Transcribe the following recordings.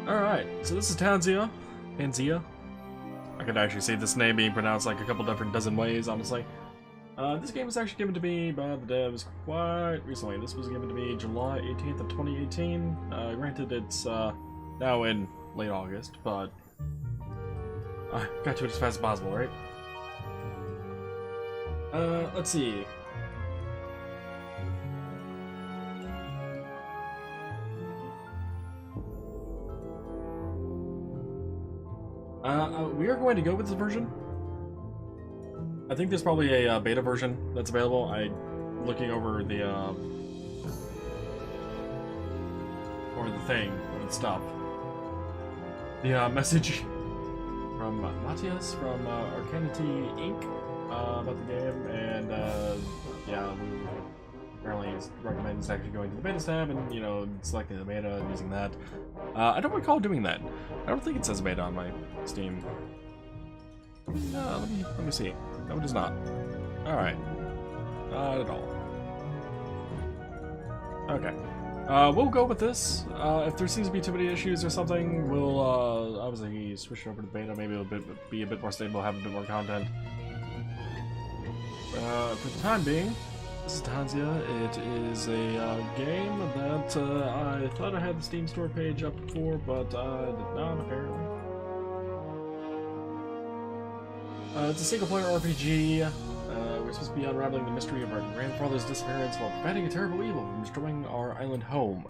Alright, so this is Tanzia. Tanzia. I could actually see this name being pronounced like a couple different dozen ways, honestly. This game was actually given to me by the devs quite recently. This was given to me July 18th of 2018. Granted, it's now in late August, but I got to it as fast as possible, right? Let's see. We are going to go with this version. I think there's probably a beta version that's available. Looking over the thing of stuff. The message from Matthias from Arcanity Inc. About the game, and yeah, apparently recommends actually going to the beta tab and, you know, selecting the beta and using that. I don't recall doing that. I don't think it says beta on my Steam. Let me see. No, it does not. Alright. Not at all. Okay. We'll go with this. If there seems to be too many issues or something, we'll obviously switch over to beta. Maybe it'll be a bit more stable, have a bit more content. For the time being, this is Tanzia. It is a game that I thought I had the Steam store page up for, but I did not, apparently. It's a single-player RPG. We're supposed to be unraveling the mystery of our grandfather's disappearance while preventing a terrible evil from destroying our island home.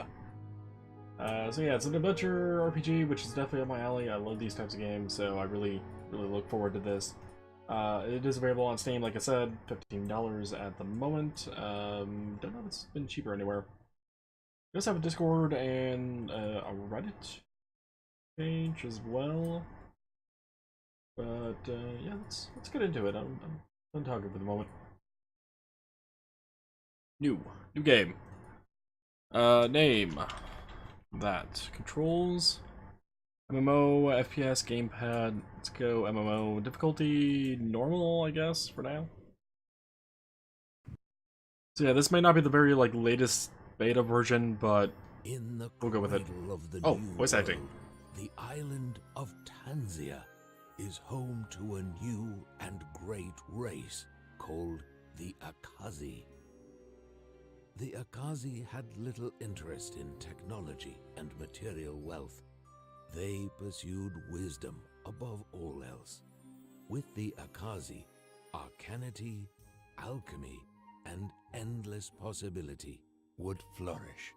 So yeah, it's an adventure RPG, which is definitely up my alley. I love these types of games, so I really look forward to this. It is available on Steam, like I said, $15 at the moment. Don't know if it's been cheaper anywhere. We also have a Discord and a Reddit page as well. But yeah, let's get into it. I'm done talking for the moment. New game. Name. That. Controls. MMO, FPS, gamepad. Let's go MMO. Difficulty normal, I guess, for now. So yeah, this may not be the very latest beta version, but we'll go with it. Oh, voice acting. The island of Tanzia is home to a new and great race called the Akazi. The Akazi had little interest in technology and material wealth. They pursued wisdom above all else. With the Akazi, arcanity, alchemy, and endless possibility would flourish.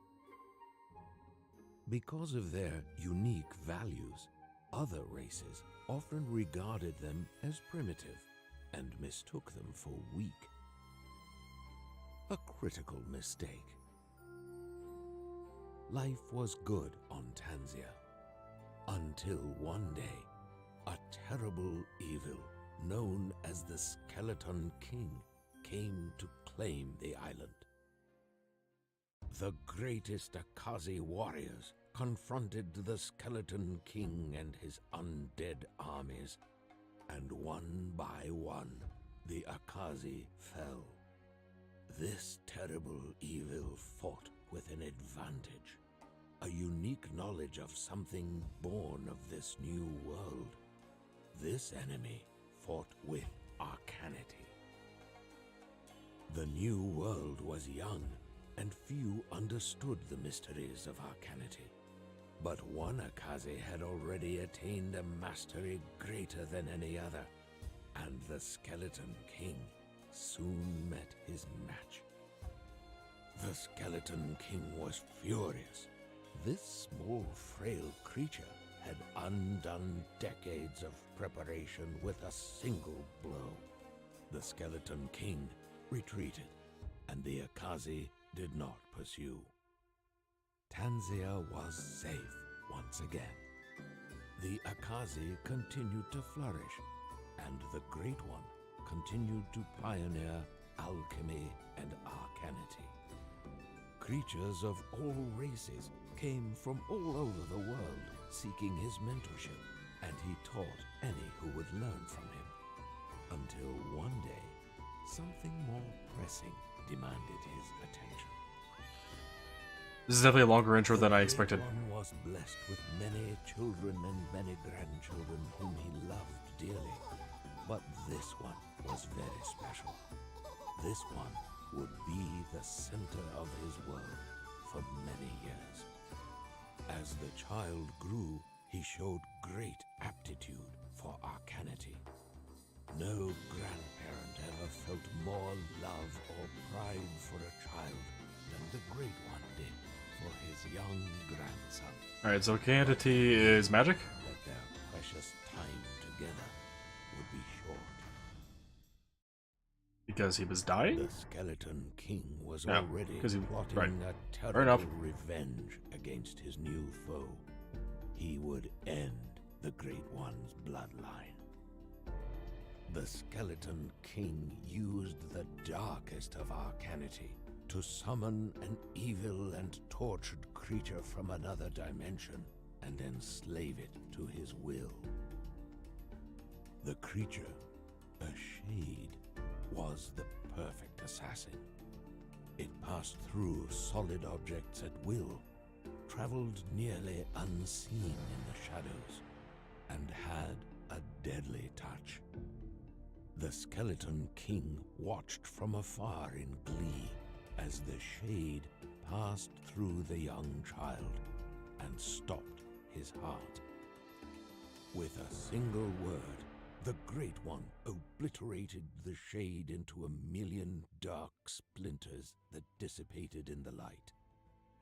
Because of their unique values, other races often regarded them as primitive and mistook them for weak. A critical mistake. Life was good on Tanzia. Until one day, a terrible evil known as the Skeleton King came to claim the island. The greatest Akazi warriors confronted the Skeleton King and his undead armies, and one by one, the Akazi fell. This terrible evil fought with an advantage. A unique knowledge of something born of this new world. This enemy fought with arcanity. The new world was young, and few understood the mysteries of arcanity. But one Akazi had already attained a mastery greater than any other, and the Skeleton King soon met his match. The Skeleton King was furious. This small, frail creature had undone decades of preparation with a single blow. The Skeleton King retreated, and the Akazi did not pursue. Tanzia was safe once again. The Akazi continued to flourish, and the Great One continued to pioneer alchemy and arcanity. Creatures of all races came from all over the world seeking his mentorship, and he taught any who would learn from him. Until one day, something more pressing demanded his attention. This is definitely a longer intro than I The expected. Great One was blessed with many children and many grandchildren whom he loved dearly. But this one was very special. This one would be the center of his world for many years. As the child grew, he showed great aptitude for arcanity. No grandparent ever felt more love or pride for a child than the Great One did for his young grandson. Alright, so arcanity is magic? That their precious time together would be short. Because he was dying? The Skeleton King was Yeah, already 'cause he- plotting right. a Fair terrible enough. revenge against his new foe. He would end the Great One's bloodline. The Skeleton King used the darkest of arcanity to summon an evil and tortured creature from another dimension and enslave it to his will. The creature, a shade, was the perfect assassin. It passed through solid objects at will, traveled nearly unseen in the shadows, and had a deadly touch. The Skeleton King watched from afar in glee as the shade passed through the young child and stopped his heart. With a single word, the Great One obliterated the shade into a million dark splinters that dissipated in the light.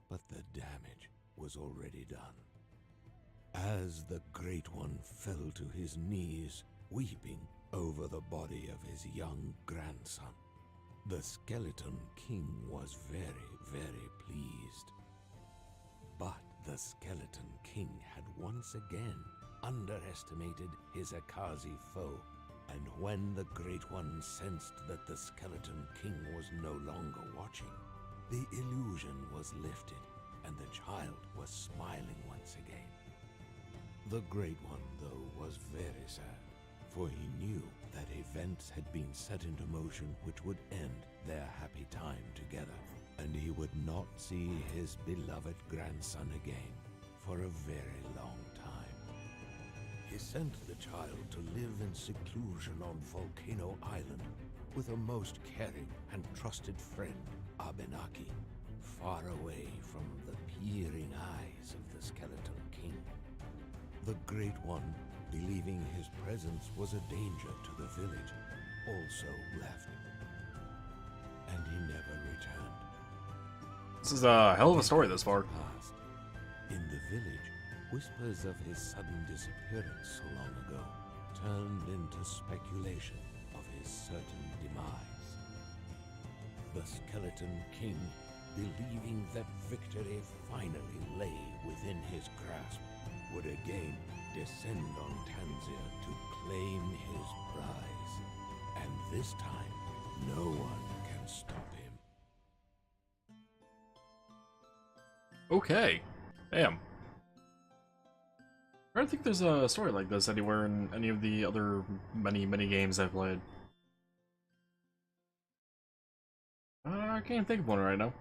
But the damage was already done. As the Great One fell to his knees, weeping over the body of his young grandson, the Skeleton King was very, very pleased. But the Skeleton King had once again underestimated his Akazi foe, and when the Great One sensed that the Skeleton King was no longer watching, the illusion was lifted, and the child was smiling once again. The Great One, though, was very sad, for he knew that events had been set into motion which would end their happy time together, and he would not see his beloved grandson again for a very long time. He sent the child to live in seclusion on Volcano Island with a most caring and trusted friend, Abenaki, far away from the peering eyes of the Skeleton King. The Great One, believing his presence was a danger to the village, also left, and he never returned. This is a hell of a story this far. Past. In the village, whispers of his sudden disappearance so long ago turned into speculation of his certain demise. The Skeleton King, believing that victory finally lay within his grasp, would again descend on Tanzia to claim his prize. And this time, no one can stop him. Okay. Damn. I don't think there's a story like this anywhere in any of the other many games I've played. I can't think of one right now.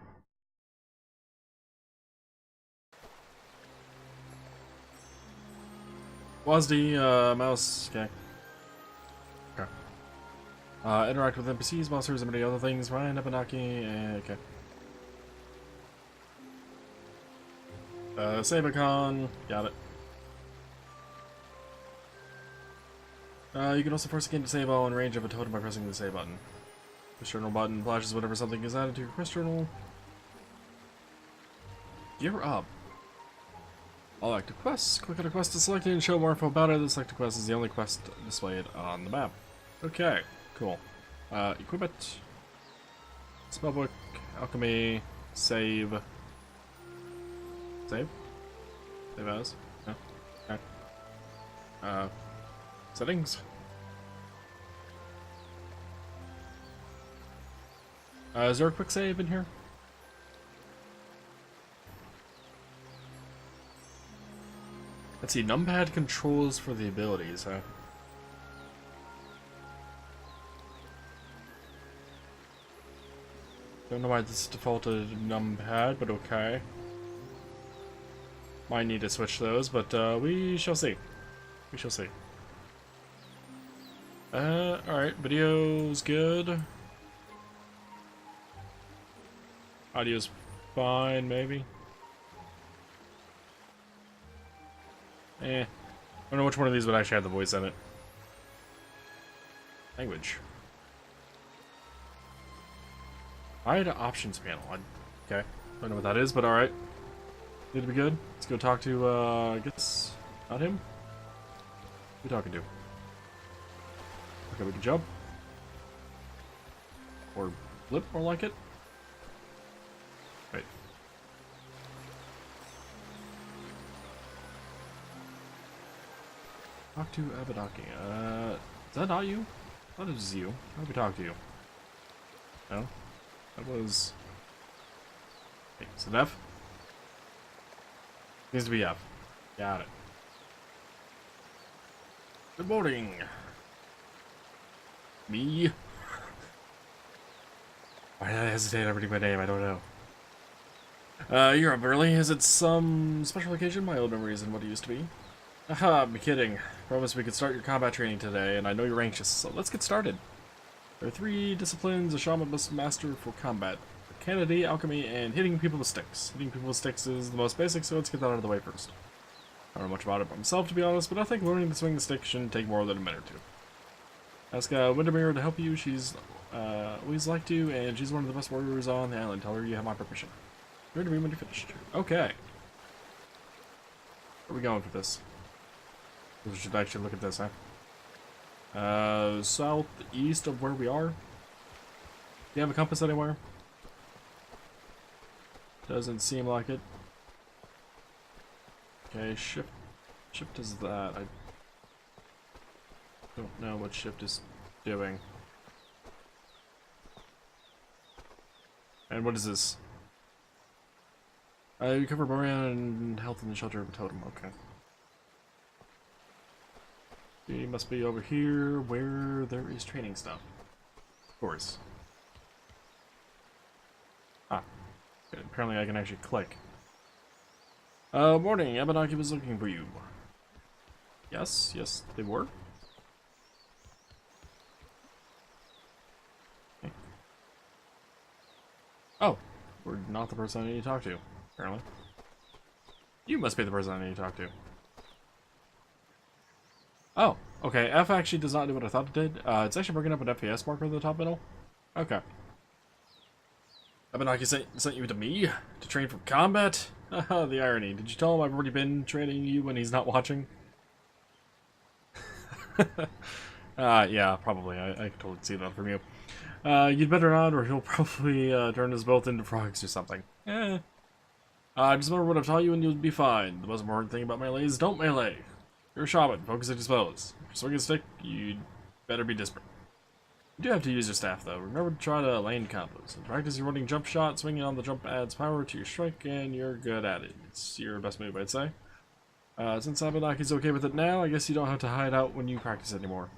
WASD, mouse, okay. Okay. Interact with NPCs, monsters, and many other things. Ryan, Abenaki, okay. Save icon, got it. You can also force a game to save all in range of a totem by pressing the save button. The journal button flashes whenever something is added to your quest journal. Gear up. All active quests. Click on a quest to select it and show more info about it. The selected quest is the only quest displayed on the map. Okay, cool. Equipment. Spellbook. Alchemy. Save. Save? Save as? No? Okay. Settings. Is there a quick save in here? Let's see, numpad controls for the abilities, huh? Don't know why this is defaulted numpad, but okay. Might need to switch those, but we shall see. We shall see. Alright, video's good. Audio's fine, maybe. I don't know which one of these would actually have the voice in it. Language. Hide options panel. Okay. Don't know what that is, but alright. Need to be good. Let's go talk to, I guess, not him? Who are we talking to? Okay, we can jump. Or flip, more like it. Wait. Talk to Abadaki. Is that not you? I thought it was you. How did we talk to you? No? That was... Wait, is it F? Needs to be F. Got it. Good morning. Me? Why did I hesitate on reading my name? I don't know. You're up early. Is it some special occasion? My old memory isn't what it used to be. Haha, I'm kidding. Promise we could start your combat training today, and I know you're anxious, so let's get started. There are 3 disciplines a shaman must master for combat. Canody, alchemy, and hitting people with sticks. Hitting people with sticks is the most basic, so let's get that out of the way first. I don't know much about it myself, to be honest, but I think learning to swing the stick shouldn't take more than a minute or 2. Ask Windermere to help you. She's always liked you, and she's one of the best warriors on the island. Tell her you have my permission. You're to me when you're finished. Okay. Where are we going for this? We should actually look at this, huh? Southeast of where we are. Do you have a compass anywhere? Doesn't seem like it. Okay, shift is that. I don't know what shift is doing. And what is this? You cover Borean and health in the shelter of a totem. Okay. He must be over here where there is training stuff. Of course. Ah. Good. Apparently I can actually click. Morning. Abenaki was looking for you. Yes, yes, they were. Okay. Oh, we're not the person I need to talk to, apparently. You must be the person I need to talk to. Oh, okay. F actually does not do what I thought it did. It's actually bringing up an FPS marker in the top middle. Okay. Abenaki sent you to me to train for combat? Haha, the irony. Did you tell him I've already been training you when he's not watching? Yeah, probably. I can totally see that from you. You'd better not, or he'll probably turn us both into frogs or something. Just remember what I've taught you and you'll be fine. The most important thing about melee is don't melee. You're a shaman. Focus at your spells. If you're swinging a stick, you'd better be disparate. You do have to use your staff, though. Remember to try to lane combos. In practice, you're running jump shot. Swinging on the jump adds power to your strike, and you're good at it. It's your best move, I'd say. Since Abenaki's okay with it now, I guess you don't have to hide out when you practice anymore.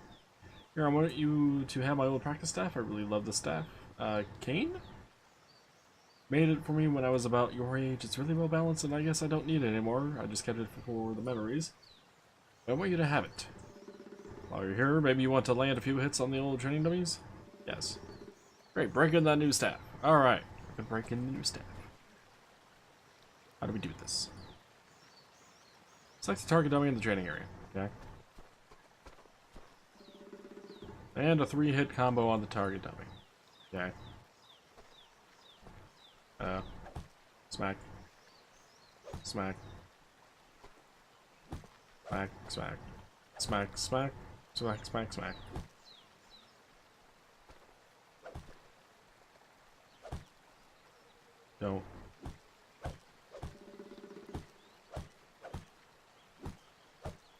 Here, I want you to have my old practice staff. I really love the staff. Kane? Made it for me when I was about your age. It's really well balanced, and I guess I don't need it anymore. I just kept it for the memories. I want you to have it. While you're here, maybe you want to land a few hits on the old training dummies? Yes. Great, break in that new staff. Alright, we can break in the new staff. How do we do this? Select the target dummy in the training area. Okay. And a 3-hit combo on the target dummy. Okay. Smack. Smack. Smack, smack. Smack, smack. Smack, smack, smack. Don't.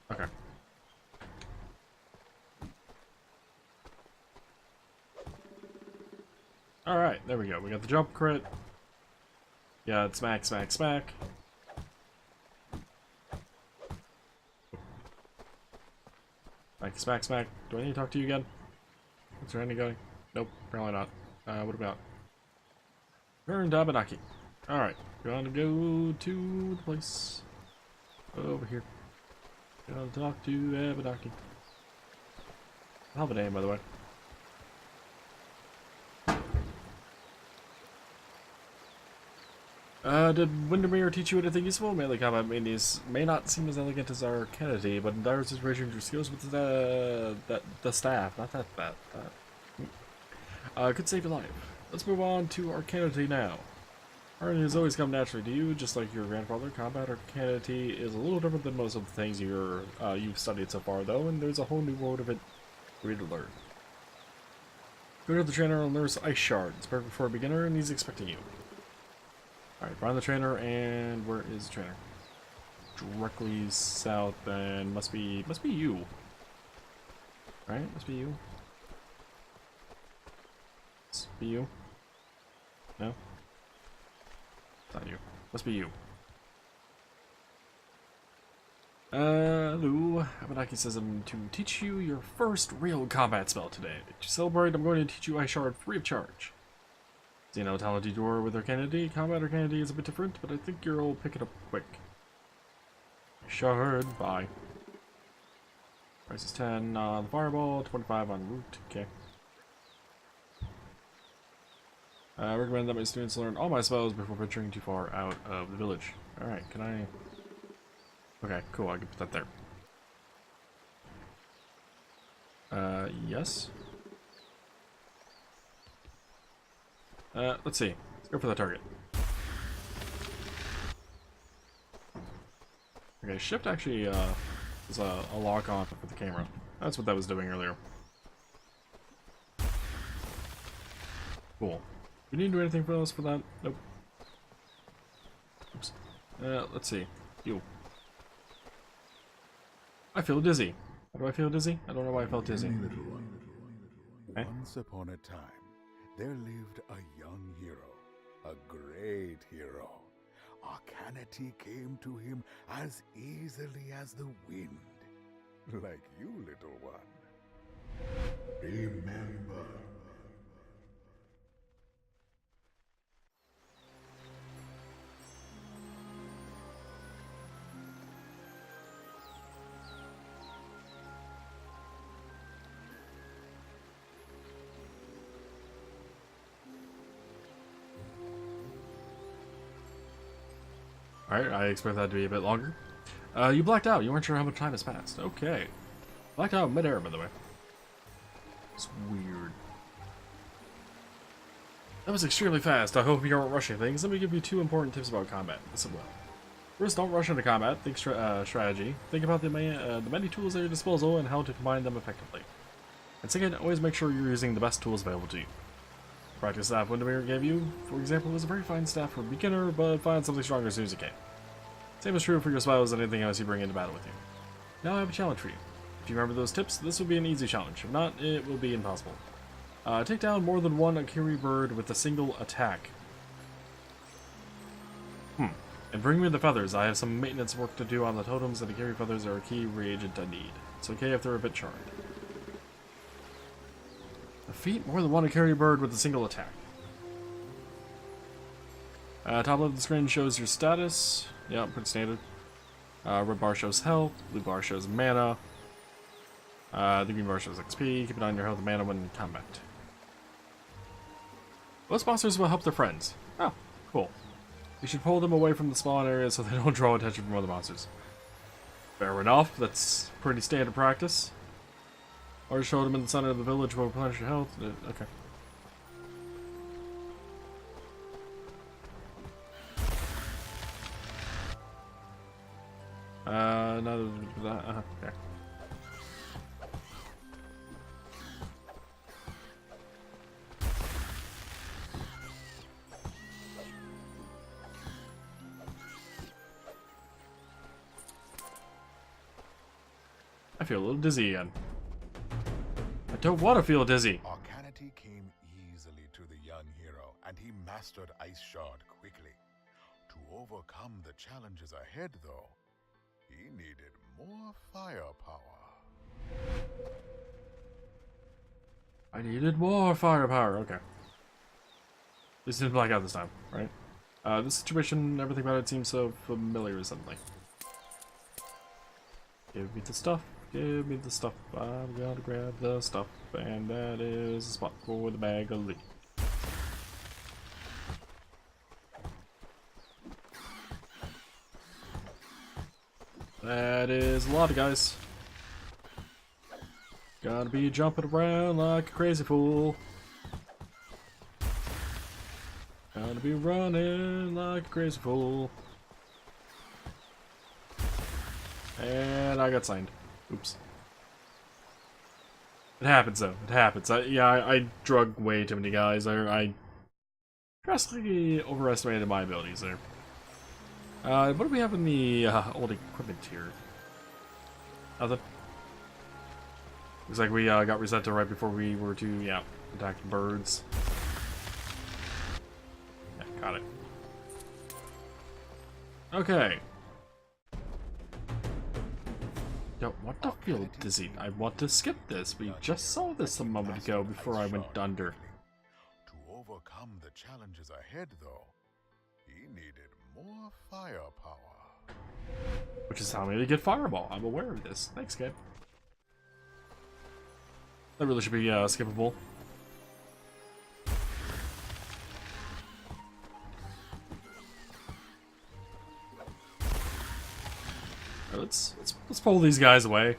Okay. Alright, there we go. We got the jump crit. Yeah, it's smack, smack, smack. Smack, smack, smack. Do I need to talk to you again? Is there any going? Nope, probably not. What about? Turn to Abenaki. Alright, going to go to the place. Over here. Gotta talk to Abadaki. Hell of a name, by the way. Did Windermere teach you anything useful? Melee combat minis may not seem as elegant as our Kennedy, but in dire situations, your skills with the staff, not that. Could save your life. Let's move on to Arcanity now. Arcanity has always come naturally to you, just like your grandfather. Combat Arcanity is a little different than most of the things you've studied so far, though, and there's a whole new world of it for you to learn. Go to the trainer and learn Ice Shard. It's perfect for a beginner, and he's expecting you. Alright, find the trainer, and where is the trainer? Directly south, and must be you. Right? Must be you. Must be you. No? It's not you. Must be you. Hello. Abenaki says I'm to teach you your first real combat spell today. To celebrate, I'm going to teach you Ice Shard free of charge. So, you know, talented you are with Arcanity. Combat Arcanity is a bit different, but I think you'll pick it up quick. Shard, bye. Price is 10 on the Fireball, 25 on Root. Okay. I recommend that my students learn all my spells before venturing too far out of the village. Alright, can I... Okay, cool, I can put that there. Yes? Let's see. Let's go for the target. Okay, shift actually, is a lock on for the camera. That's what that was doing earlier. Cool. We need to do anything else for that? Nope. Oops. Let's see. You. I feel dizzy. How do I feel dizzy? I don't know why I felt dizzy. Okay. Once upon a time, there lived a young hero, a great hero. Arcanity came to him as easily as the wind, like you, little one. Remember. Alright, I expect that to be a bit longer. You blacked out. You weren't sure how much time has passed. Okay. Blacked out mid-air, by the way. It's weird. That was extremely fast. I hope you aren't rushing things. Let me give you 2 important tips about combat. Listen well. First, don't rush into combat. Think strategy. Think about the many tools at your disposal and how to combine them effectively. And second, always make sure you're using the best tools available to you. Practice staff Windermere gave you, for example, was a very fine staff for a beginner, but find something stronger as soon as you can. Same is true for your spells and anything else you bring into battle with you. Now I have a challenge for you. If you remember those tips, this will be an easy challenge. If not, it will be impossible. Take down more than one Akiri bird with a single attack. And bring me the feathers. I have some maintenance work to do on the totems, and Akiri feathers are a key reagent I need. It's okay if they're a bit charred. Defeat more than one Akiri bird with a single attack. Top left of the screen shows your status. Yeah, pretty standard. Red bar shows health, blue bar shows mana. The green bar shows XP. Keep an eye on your health and mana when in combat. Most monsters will help their friends. Oh, cool. You should pull them away from the spawn area so they don't draw attention from other monsters. Fair enough, that's pretty standard practice. Or show them in the center of the village will replenish your health. Okay. No, okay. I feel a little dizzy again. I don't want to feel dizzy. Arcanity came easily to the young hero, and he mastered Ice Shard quickly. To overcome the challenges ahead, though, he needed more firepower. I needed more firepower. Okay. This didn't black out this time, right? This situation, everything about it seems so familiar suddenly. Give me the stuff. Give me the stuff. I'm gonna grab the stuff. And that is a spot for the bag of leaf. That is a lot of guys. Gotta be jumping around like a crazy fool. Gotta be running like a crazy fool. And I got signed. Oops. It happens though. It happens. I drug way too many guys. I drastically overestimated my abilities there. What do we have in the old equipment here? Nothing. Looks like we got reset to right before we were to, attack the birds. Yeah, got it. Okay. Yo, what the field dizzy? I want to skip this. We just saw this a moment ago before I went under. To overcome the challenges ahead, though, he needed more firepower. Which is telling me to get Fireball. I'm aware of this. Thanks, Gabe. That really should be skippable. Right, let's pull these guys away.